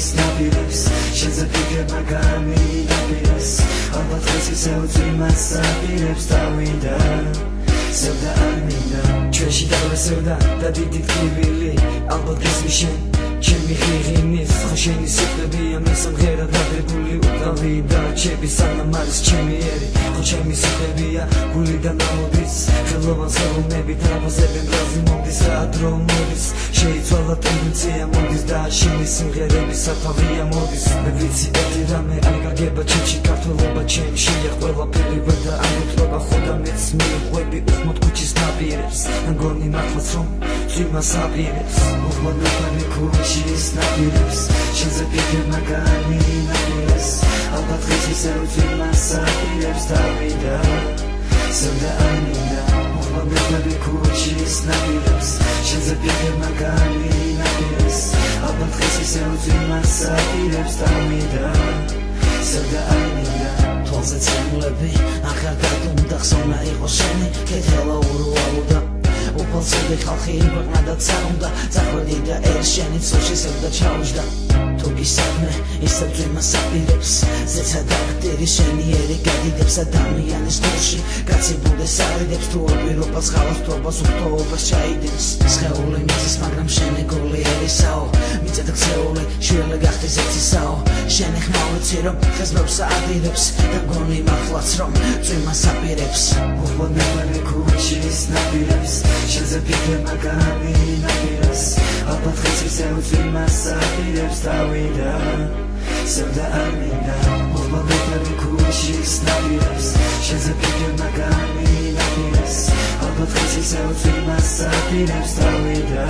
ქუჩის ნაპირებს შენზე ფიქრებმა გამინაპირეს ალბათ დღეს ისევ წვიმას საპირებს დავიდა სევდა არ მინდა ჩვენში დავასევდა და დიდი ტკივილი ალბათ გესმის შენ ჩემი ღირიმის ხო შენი სიტყვებია მესამღერად დაგებული უკრავი და ჩემი სანამ არის ჩემი ერი ხო ჩემი სიტყვებია გულიდან ამოდის ხელოვან საუბნებით რაფაზებენ გრაზი მომდის რა დრო მოდის შეიცვალა ტენდენცია მოდის და შენი სიმღერების სათავეა მოდის მე ვიცი ერთი რამე არ გაგება ჩემში ქართველობა ჩემშია ყველაფერი ვერდა ამოთრობა ხო და მეც მიყვები უხმოდ ქუჩის ნაპირებს მგონი მართლაც რომ წვიმას აპირებს უხმოდ მეყვები ქუჩის ნაპირებს შენზე ფიქრებმა გამინაპირეს ალბათ დღეს ისევ წვიმას აპირებს დავიდა სევდა არ მინდა უხმოდ მეყვები ქუჩის ნაპირებს შენზე ფიქრებმა გამინაპირეს ალბათ დღეს ისევ წვიმას აპირებს დავიდა სევდა არ მინდა თვალზე ცემლები ახალ გადუმდა ხსოვნა იყო შენი კეთელა ურუალუდა უფალწოდი ხალხი იყვნა და წაუნდა წახვედი და ერთ შენი ცოლში სევდა ჩაუჯდა თუ გისადმე ისევ წვიმას აპირებს ზეცა დაგდერი შენი ერი გადიდებს ადამიანის გულში კაცი ბუდეს არიდებს თუ ორ პირობას ხალხს თობას უხტოობას ჩაიდებს სხეული მიწის მაგრამ შენი გული ერისაო მიწა და ქცეული შვილე გახდი ზეცისაო შენი ხმა ვიცი რომ დღეს ბევრს აპირებს და გონი მართლაც რომ წვიმას აპირებს უხმოდ მეყვები ქუჩის ნაპირებს შენზე ფიქრებმა გამინაპირეს ალბათ დღეს ისევ წვიმას აპირებს დავიდა სევდა არ მინდა უხმოდ მეყვები ქუჩის ნაპირებს შენზე ფიქრებმა გამინაპირეს ალბათ დღეს ისევ წვიმას აპირებს დავიდა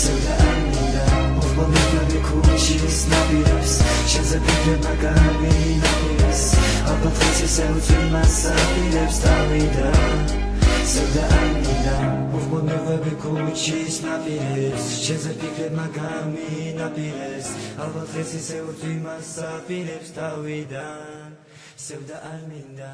სევდა არ მინდა უხმოდ მეყვები ქუჩის ნაპირებს შენზე ფიქრებმა გამინაპირეს ალბათ დღეს ისევ წვიმას აპირებს დავიდა სევდა არ მინდა უხმოდ მეყვები ქუჩის ნაპირებს შენზე ფიქრებმა გამინაპირეს ალბათ დღეს ისევ წვიმას აპირებს დავიდა სევდა არ მინდა